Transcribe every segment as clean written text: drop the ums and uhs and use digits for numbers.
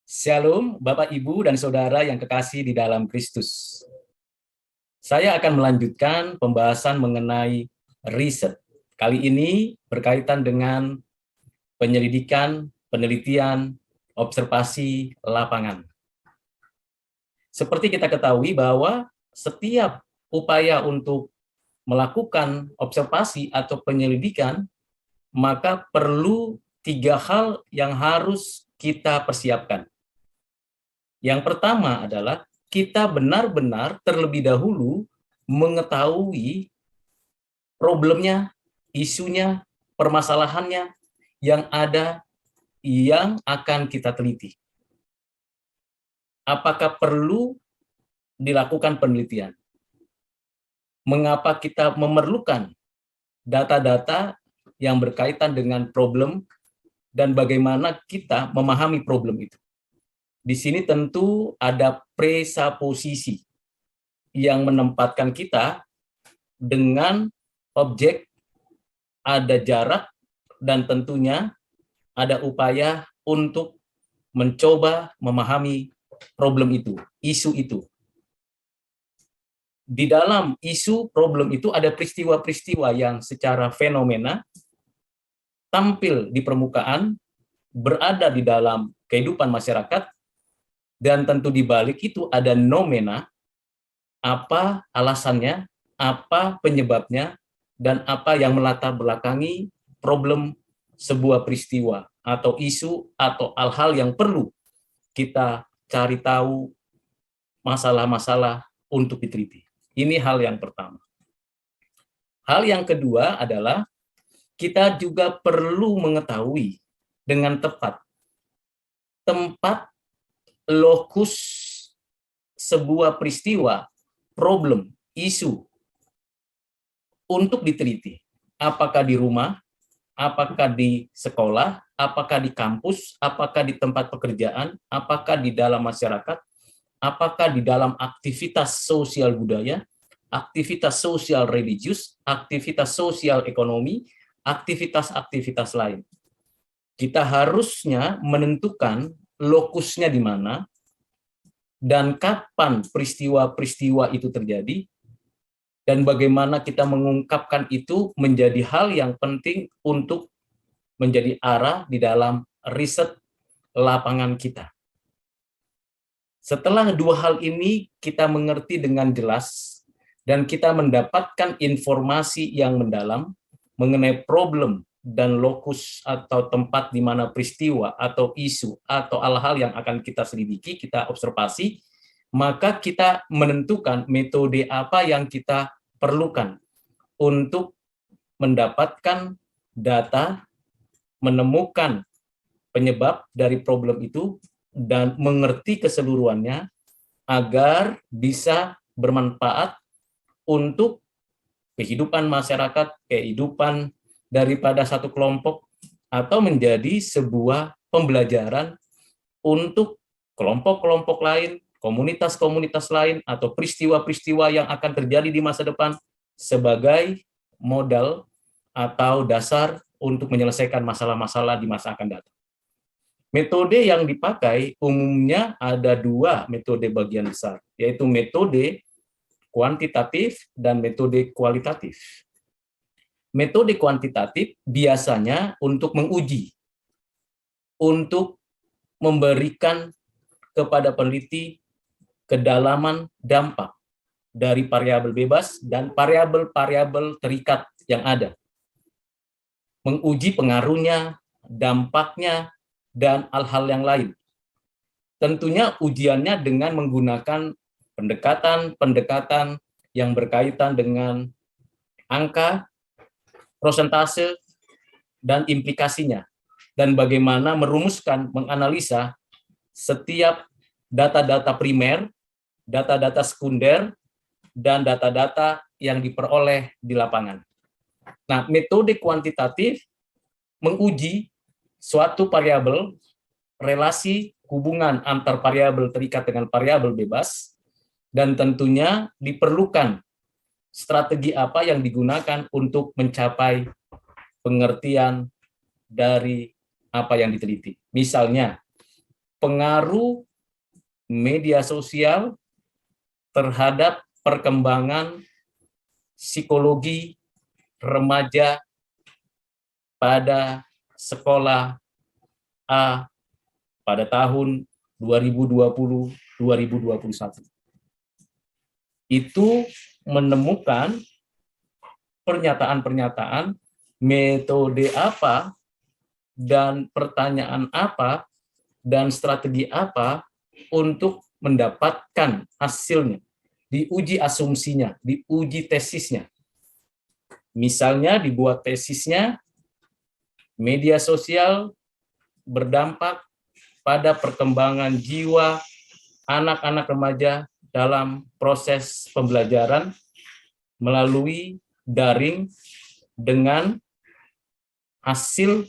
Shalom, Bapak, Ibu, dan Saudara yang kekasih di dalam Kristus. Saya akan melanjutkan pembahasan mengenai riset. Kali ini berkaitan dengan penyelidikan, penelitian, observasi lapangan. Seperti kita ketahui bahwa setiap upaya untuk melakukan observasi atau penyelidikan, maka perlu 3 hal yang harus kita persiapkan. Yang pertama adalah kita benar-benar terlebih dahulu mengetahui problemnya, isunya, permasalahannya yang ada yang akan kita teliti. Apakah perlu dilakukan penelitian? Mengapa kita memerlukan data-data yang berkaitan dengan problem dan bagaimana kita memahami problem itu? Di sini tentu ada presaposisi yang menempatkan kita dengan objek, ada jarak, dan tentunya ada upaya untuk mencoba memahami problem itu, isu itu. Di dalam isu problem itu ada peristiwa-peristiwa yang secara fenomena tampil di permukaan, berada di dalam kehidupan masyarakat, dan tentu di balik itu ada nomena, apa alasannya, apa penyebabnya, dan apa yang melatar belakangi problem sebuah peristiwa atau isu atau hal-hal yang perlu kita cari tahu, masalah-masalah untuk diteliti. Ini hal yang pertama. Hal yang kedua adalah kita juga perlu mengetahui dengan tepat tempat lokus sebuah peristiwa, problem, isu untuk diteliti. Apakah di rumah, apakah di sekolah, apakah di kampus, apakah di tempat pekerjaan, apakah di dalam masyarakat, apakah di dalam aktivitas sosial budaya, aktivitas sosial religius, aktivitas sosial ekonomi, aktivitas-aktivitas lain. Kita harusnya menentukan lokusnya di mana dan kapan peristiwa-peristiwa itu terjadi, dan bagaimana kita mengungkapkan itu menjadi hal yang penting untuk menjadi arah di dalam riset lapangan kita. Setelah 2 hal ini kita mengerti dengan jelas dan kita mendapatkan informasi yang mendalam mengenai problem dan lokus atau tempat di mana peristiwa atau isu atau hal-hal yang akan kita selidiki, kita observasi, maka kita menentukan metode apa yang kita perlukan untuk mendapatkan data, menemukan penyebab dari problem itu, dan mengerti keseluruhannya agar bisa bermanfaat untuk kehidupan masyarakat, kehidupan daripada satu kelompok, atau menjadi sebuah pembelajaran untuk kelompok-kelompok lain, komunitas-komunitas lain, atau peristiwa-peristiwa yang akan terjadi di masa depan sebagai modal atau dasar untuk menyelesaikan masalah-masalah di masa akan datang. Metode yang dipakai umumnya ada 2 metode bagian besar, yaitu metode kuantitatif dan metode kualitatif. Metode kuantitatif biasanya untuk menguji, untuk memberikan kepada peneliti kedalaman dampak dari variabel bebas dan variabel-variabel terikat yang ada. Menguji pengaruhnya, dampaknya, dan hal-hal yang lain. Tentunya ujiannya dengan menggunakan pendekatan-pendekatan yang berkaitan dengan angka, prosentase, dan implikasinya, dan bagaimana merumuskan, menganalisa setiap data-data primer, data-data sekunder, dan data-data yang diperoleh di lapangan. Nah, metode kuantitatif menguji suatu variabel, relasi hubungan antar variabel terikat dengan variabel bebas, dan tentunya diperlukan strategi apa yang digunakan untuk mencapai pengertian dari apa yang diteliti. Misalnya, pengaruh media sosial terhadap perkembangan psikologi remaja pada sekolah A pada tahun 2020-2021. Itu menemukan pernyataan-pernyataan, metode apa, dan pertanyaan apa, dan strategi apa untuk mendapatkan hasilnya, diuji asumsinya, diuji tesisnya. Misalnya dibuat tesisnya, media sosial berdampak pada perkembangan jiwa anak-anak remaja dalam proses pembelajaran melalui daring dengan hasil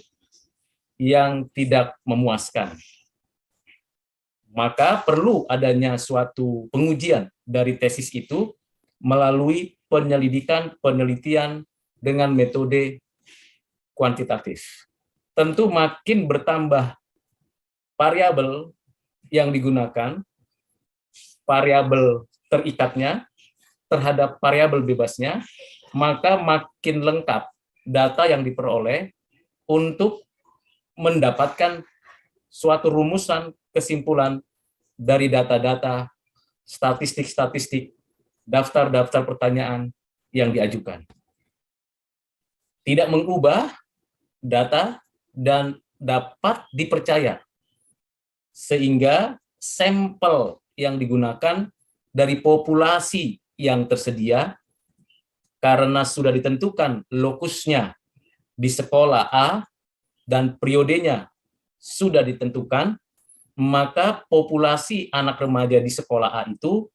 yang tidak memuaskan. Maka perlu adanya suatu pengujian dari tesis itu melalui penyelidikan, penelitian dengan metode kuantitatif. Tentu makin bertambah variabel yang digunakan, variabel terikatnya terhadap variabel bebasnya, maka makin lengkap data yang diperoleh untuk mendapatkan suatu rumusan kesimpulan dari data-data, statistik-statistik, daftar-daftar pertanyaan yang diajukan. Tidak mengubah data dan dapat dipercaya, sehingga sampel yang digunakan dari populasi yang tersedia, karena sudah ditentukan lokusnya di sekolah A dan periodenya sudah ditentukan, maka populasi anak remaja di sekolah A itu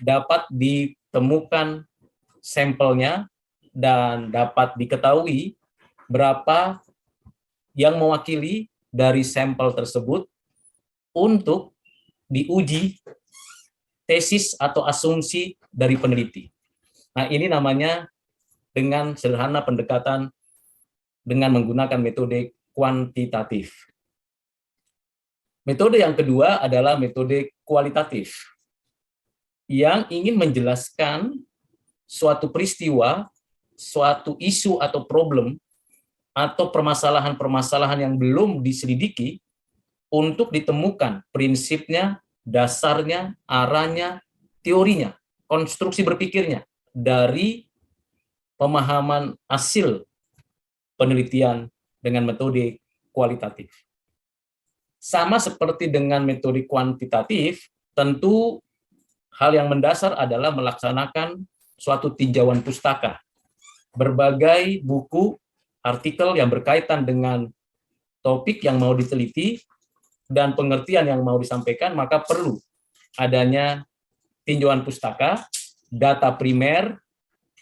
dapat ditemukan sampelnya dan dapat diketahui berapa yang mewakili dari sampel tersebut untuk diuji tesis atau asumsi dari peneliti. Nah, ini namanya dengan sederhana pendekatan dengan menggunakan metode kuantitatif. Metode yang kedua adalah metode kualitatif, yang ingin menjelaskan suatu peristiwa, suatu isu atau problem, atau permasalahan-permasalahan yang belum diselidiki untuk ditemukan prinsipnya, dasarnya, arahnya, teorinya, konstruksi berpikirnya dari pemahaman hasil penelitian dengan metode kualitatif. Sama seperti dengan metode kuantitatif, tentu hal yang mendasar adalah melaksanakan suatu tinjauan pustaka. Berbagai buku, artikel yang berkaitan dengan topik yang mau diteliti dan pengertian yang mau disampaikan, maka perlu adanya tinjauan pustaka, data primer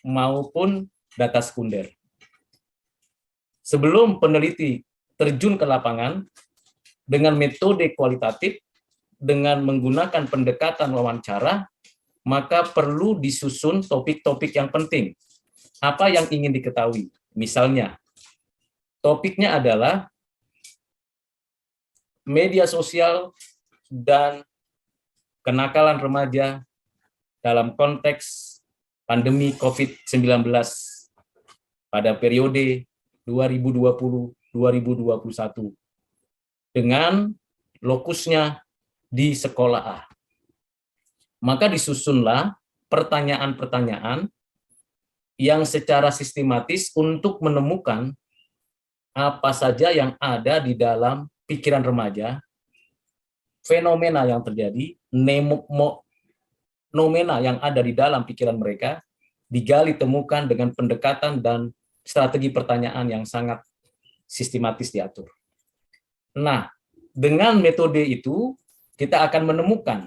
maupun data sekunder. Sebelum peneliti terjun ke lapangan dengan metode kualitatif, dengan menggunakan pendekatan wawancara, maka perlu disusun topik-topik yang penting. Apa yang ingin diketahui? Misalnya, topiknya adalah media sosial dan kenakalan remaja dalam konteks pandemi COVID-19 pada periode 2020-2021 dengan lokusnya di sekolah A. Maka disusunlah pertanyaan-pertanyaan yang secara sistematis untuk menemukan apa saja yang ada di dalam pikiran remaja, fenomena yang terjadi, nomena yang ada di dalam pikiran mereka, digali temukan dengan pendekatan dan strategi pertanyaan yang sangat sistematis diatur. Nah, dengan metode itu, kita akan menemukan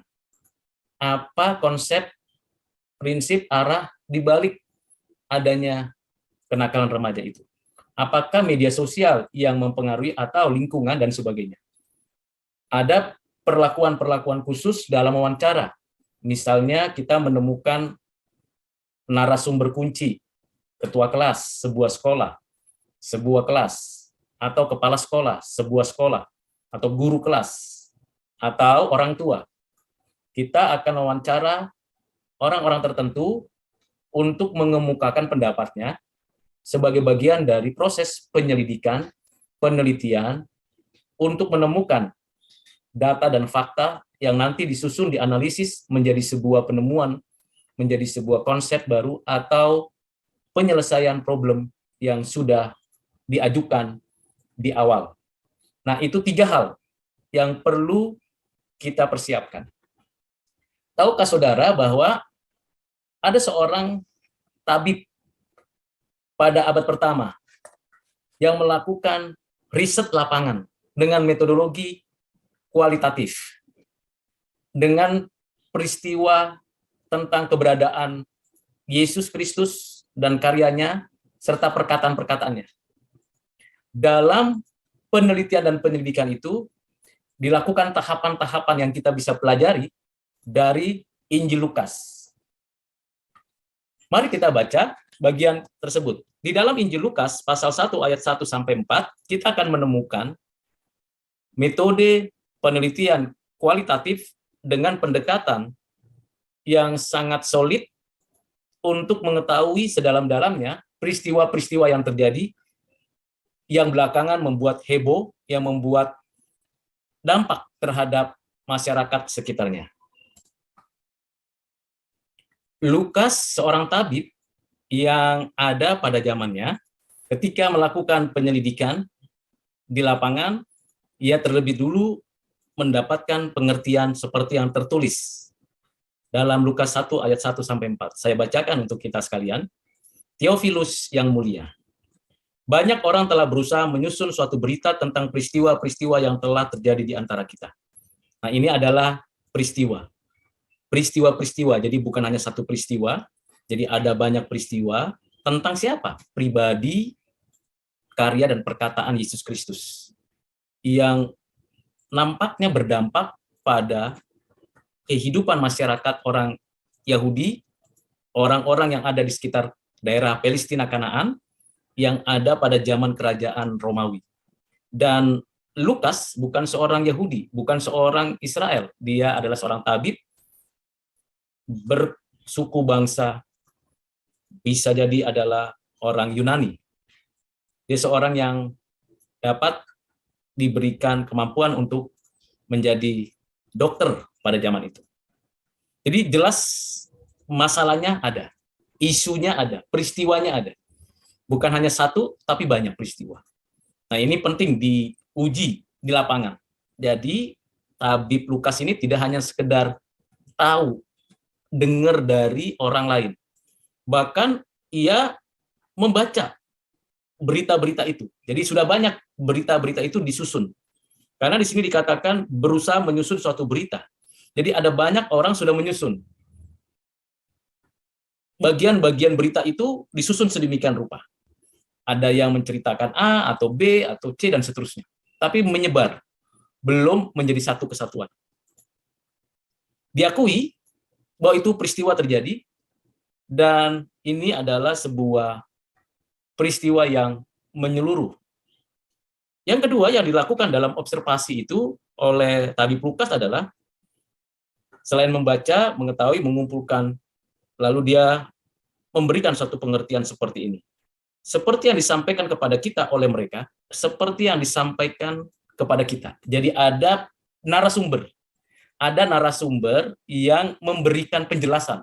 apa konsep, prinsip, arah di balik adanya kenakalan remaja itu. Apakah media sosial yang mempengaruhi atau lingkungan dan sebagainya. Ada perlakuan-perlakuan khusus dalam wawancara. Misalnya kita menemukan narasumber kunci, ketua kelas sebuah kelas, atau kepala sekolah, sebuah sekolah, atau guru kelas, atau orang tua. Kita akan wawancara orang-orang tertentu untuk mengemukakan pendapatnya sebagai bagian dari proses penyelidikan, penelitian, untuk menemukan data dan fakta yang nanti disusun, dianalisis menjadi sebuah penemuan, menjadi sebuah konsep baru, atau penyelesaian problem yang sudah diajukan di awal. Nah, itu 3 hal yang perlu kita persiapkan. Tahukah saudara bahwa ada seorang tabib pada abad pertama yang melakukan riset lapangan dengan metodologi kualitatif, dengan peristiwa tentang keberadaan Yesus Kristus dan karyanya, serta perkataan-perkataannya. Dalam penelitian dan penyelidikan itu, dilakukan tahapan-tahapan yang kita bisa pelajari dari Injil Lukas. Mari kita baca bagian tersebut. Di dalam Injil Lukas, pasal 1 ayat 1-4, kita akan menemukan metode penelitian kualitatif dengan pendekatan yang sangat solid untuk mengetahui sedalam-dalamnya peristiwa-peristiwa yang terjadi, yang belakangan membuat heboh, yang membuat dampak terhadap masyarakat sekitarnya. Lukas, seorang tabib yang ada pada zamannya, ketika melakukan penyelidikan di lapangan, ia terlebih dulu mendapatkan pengertian seperti yang tertulis dalam Lukas 1 ayat 1-4. Saya bacakan untuk kita sekalian. Theophilus yang mulia, banyak orang telah berusaha menyusun suatu berita tentang peristiwa-peristiwa yang telah terjadi di antara kita. Nah, ini adalah peristiwa-peristiwa, jadi bukan hanya satu peristiwa, jadi ada banyak peristiwa tentang siapa? Pribadi, karya, dan perkataan Yesus Kristus yang nampaknya berdampak pada kehidupan masyarakat orang Yahudi, orang-orang yang ada di sekitar daerah Palestina Kanaan, yang ada pada zaman kerajaan Romawi. Dan Lukas bukan seorang Yahudi, bukan seorang Israel, dia adalah seorang tabib bersuku bangsa, bisa jadi adalah orang Yunani. Dia seorang yang dapat diberikan kemampuan untuk menjadi dokter pada zaman itu. Jadi jelas masalahnya ada, isunya ada, peristiwanya ada. Bukan hanya satu, tapi banyak peristiwa. Nah, ini penting diuji di lapangan. Jadi tabib Lukas ini tidak hanya sekedar tahu, dengar dari orang lain. Bahkan ia membaca berita-berita itu. Jadi sudah banyak berita-berita itu disusun. Karena di sini dikatakan berusaha menyusun suatu berita. Jadi ada banyak orang sudah menyusun. Bagian-bagian berita itu disusun sedemikian rupa. Ada yang menceritakan A atau B atau C dan seterusnya. Tapi menyebar, belum menjadi satu kesatuan. Diakui bahwa itu peristiwa terjadi, dan ini adalah sebuah peristiwa yang menyeluruh. Yang kedua yang dilakukan dalam observasi itu oleh tabib Lukas adalah selain membaca, mengetahui, mengumpulkan, lalu dia memberikan suatu pengertian seperti ini. Seperti yang disampaikan kepada kita oleh mereka, seperti yang disampaikan kepada kita. Jadi ada narasumber. Ada narasumber yang memberikan penjelasan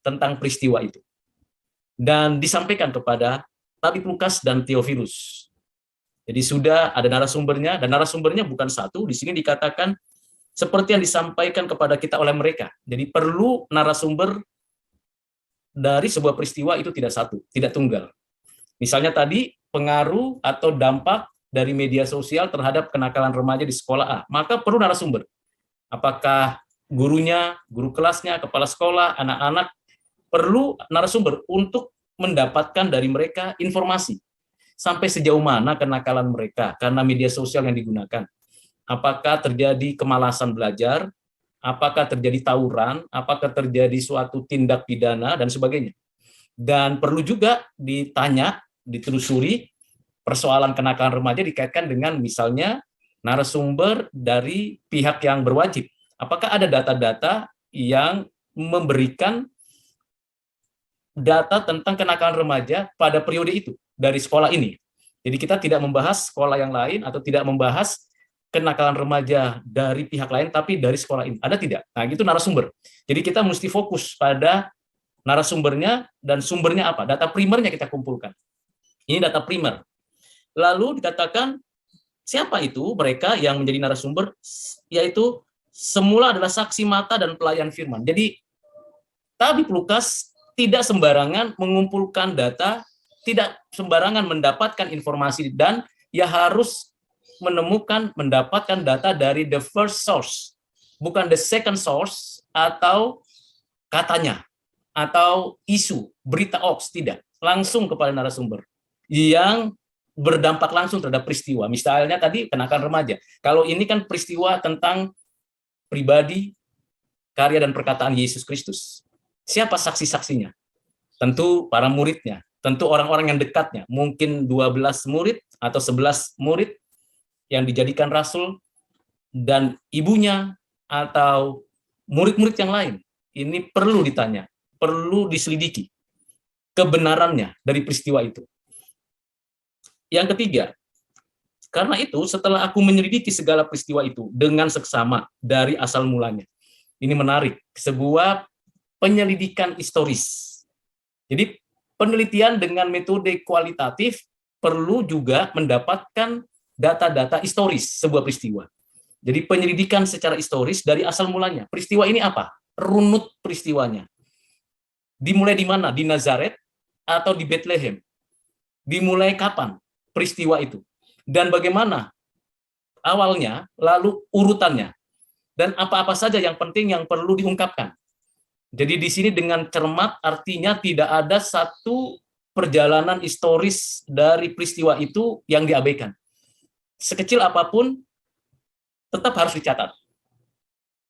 tentang peristiwa itu. Dan disampaikan kepada tabib Lukas dan Theophilus. Jadi sudah ada narasumbernya, dan narasumbernya bukan satu, di sini dikatakan seperti yang disampaikan kepada kita oleh mereka. Jadi perlu narasumber dari sebuah peristiwa itu tidak satu, tidak tunggal. Misalnya tadi pengaruh atau dampak dari media sosial terhadap kenakalan remaja di sekolah A, maka perlu narasumber. Apakah gurunya, guru kelasnya, kepala sekolah, anak-anak, perlu narasumber untuk mendapatkan dari mereka informasi. Sampai sejauh mana kenakalan mereka karena media sosial yang digunakan. Apakah terjadi kemalasan belajar, apakah terjadi tawuran, apakah terjadi suatu tindak pidana, dan sebagainya. Dan perlu juga ditanya, ditelusuri persoalan kenakalan remaja dikaitkan dengan misalnya narasumber dari pihak yang berwajib. Apakah ada data-data yang memberikan data tentang kenakalan remaja pada periode itu dari sekolah ini? Jadi kita tidak membahas sekolah yang lain atau tidak membahas kenakalan remaja dari pihak lain, tapi dari sekolah ini. Ada tidak? Nah, itu narasumber. Jadi kita mesti fokus pada narasumbernya dan sumbernya apa. Data primernya kita kumpulkan. Ini data primer. Lalu dikatakan siapa itu mereka yang menjadi narasumber, yaitu semula adalah saksi mata dan pelayan firman. Jadi Tabib Lukas tidak sembarangan mengumpulkan data, tidak sembarangan mendapatkan informasi, dan ia harus mendapatkan data dari the first source, bukan the second source atau katanya, atau isu, berita hoax, tidak. Langsung kepada narasumber yang berdampak langsung terhadap peristiwa. Misalnya tadi kenakalan remaja. Kalau ini kan peristiwa tentang pribadi, karya dan perkataan Yesus Kristus. Siapa saksi-saksinya? Tentu para muridnya, tentu orang-orang yang dekatnya, mungkin 12 murid atau 11 murid yang dijadikan rasul, dan ibunya atau murid-murid yang lain. Ini perlu ditanya, perlu diselidiki kebenarannya dari peristiwa itu. Yang ketiga, karena itu setelah aku menyelidiki segala peristiwa itu dengan seksama dari asal mulanya. Ini menarik, sebuah penyelidikan historis. Jadi penelitian dengan metode kualitatif perlu juga mendapatkan data-data historis sebuah peristiwa. Jadi penyelidikan secara historis dari asal mulanya. Peristiwa ini apa? Runut peristiwanya. Dimulai di mana? Di Nazaret atau di Bethlehem? Dimulai kapan peristiwa itu? Dan bagaimana awalnya, lalu urutannya? Dan apa-apa saja yang penting yang perlu diungkapkan. Jadi di sini dengan cermat artinya tidak ada satu perjalanan historis dari peristiwa itu yang diabaikan. Sekecil apapun tetap harus dicatat.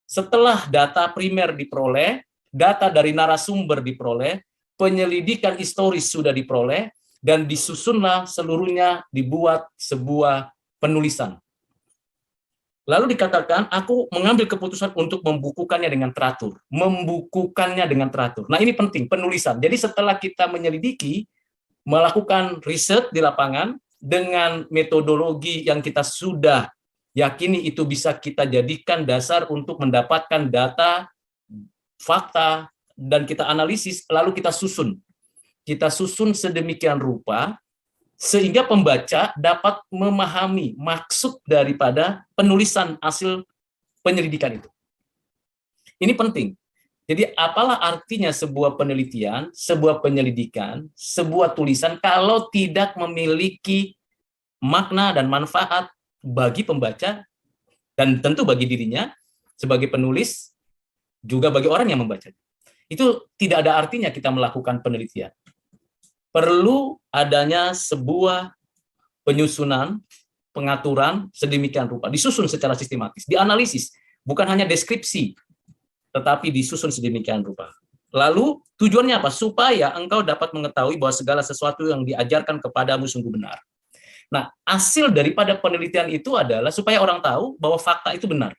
Setelah data primer diperoleh, data dari narasumber diperoleh, penyelidikan historis sudah diperoleh, dan disusunlah seluruhnya dibuat sebuah penulisan. Lalu dikatakan, aku mengambil keputusan untuk membukukannya dengan teratur. Membukukannya dengan teratur. Nah, ini penting, penulisan. Jadi setelah kita menyelidiki, melakukan riset di lapangan, dengan metodologi yang kita sudah yakini itu bisa kita jadikan dasar untuk mendapatkan data, fakta, dan kita analisis, lalu kita susun. Kita susun sedemikian rupa, sehingga pembaca dapat memahami maksud daripada penulisan hasil penyelidikan itu. Ini penting. Jadi apalah artinya sebuah penelitian, sebuah penyelidikan, sebuah tulisan kalau tidak memiliki makna dan manfaat bagi pembaca, dan tentu bagi dirinya sebagai penulis, juga bagi orang yang membaca. Itu tidak ada artinya kita melakukan penelitian. Perlu adanya sebuah penyusunan, pengaturan sedemikian rupa, disusun secara sistematis, dianalisis, bukan hanya deskripsi, tetapi disusun sedemikian rupa. Lalu tujuannya apa? Supaya engkau dapat mengetahui bahwa segala sesuatu yang diajarkan kepadamu sungguh benar. Nah, hasil daripada penelitian itu adalah supaya orang tahu bahwa fakta itu benar.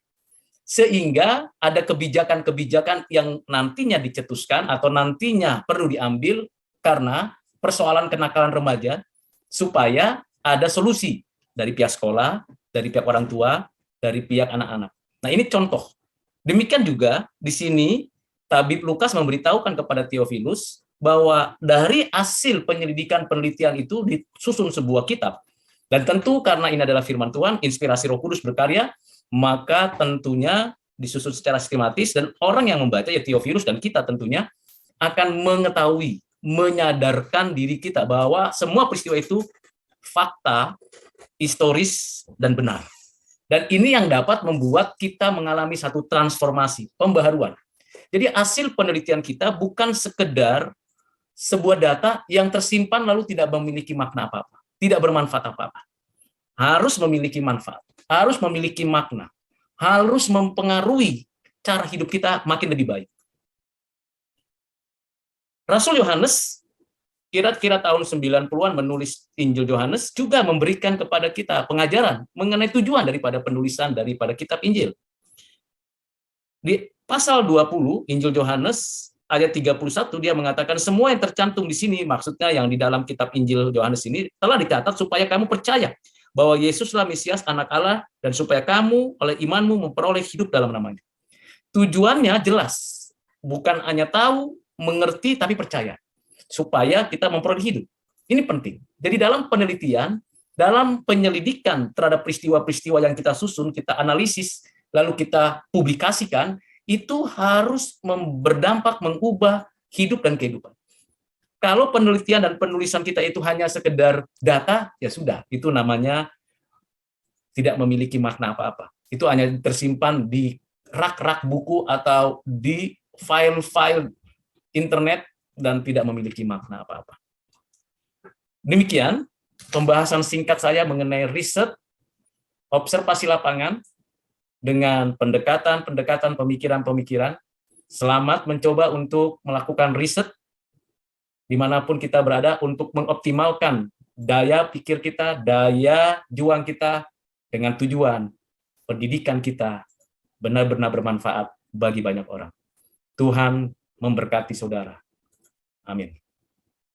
Sehingga ada kebijakan-kebijakan yang nantinya dicetuskan atau nantinya perlu diambil karena persoalan kenakalan remaja, supaya ada solusi dari pihak sekolah, dari pihak orang tua, dari pihak anak-anak. Nah, ini contoh. Demikian juga di sini Tabib Lukas memberitahukan kepada Theophilus bahwa dari hasil penyelidikan penelitian itu disusun sebuah kitab. Dan tentu karena ini adalah firman Tuhan, inspirasi Roh Kudus berkarya, maka tentunya disusun secara sistematis, dan orang yang membaca, ya Theophilus dan kita tentunya, akan mengetahui, menyadarkan diri kita bahwa semua peristiwa itu fakta, historis, dan benar. Dan ini yang dapat membuat kita mengalami satu transformasi, pembaharuan. Jadi hasil penelitian kita bukan sekedar sebuah data yang tersimpan lalu tidak memiliki makna apa-apa, tidak bermanfaat apa-apa. Harus memiliki manfaat, harus memiliki makna, harus mempengaruhi cara hidup kita makin lebih baik. Rasul Yohanes kira-kira tahun 90-an menulis Injil Yohanes juga memberikan kepada kita pengajaran mengenai tujuan daripada penulisan daripada kitab Injil. Di pasal 20 Injil Yohanes ayat 31 dia mengatakan semua yang tercantum di sini, maksudnya yang di dalam kitab Injil Yohanes ini telah dicatat supaya kamu percaya bahwa Yesuslah Mesias Anak Allah dan supaya kamu oleh imanmu memperoleh hidup dalam namanya. Tujuannya jelas, bukan hanya tahu, mengerti, tapi percaya. Supaya kita memperoleh hidup. Ini penting. Jadi dalam penelitian, dalam penyelidikan terhadap peristiwa-peristiwa yang kita susun, kita analisis, lalu kita publikasikan, itu harus berdampak mengubah hidup dan kehidupan. Kalau penelitian dan penulisan kita itu hanya sekedar data, ya sudah, itu namanya tidak memiliki makna apa-apa. Itu hanya tersimpan di rak-rak buku atau di file-file internet dan tidak memiliki makna apa-apa. Demikian pembahasan singkat saya mengenai riset, observasi lapangan, dengan pendekatan-pendekatan pemikiran-pemikiran. Selamat mencoba untuk melakukan riset dimanapun kita berada untuk mengoptimalkan daya pikir kita, daya juang kita dengan tujuan pendidikan kita benar-benar bermanfaat bagi banyak orang. Tuhan memberkati saudara. Amin.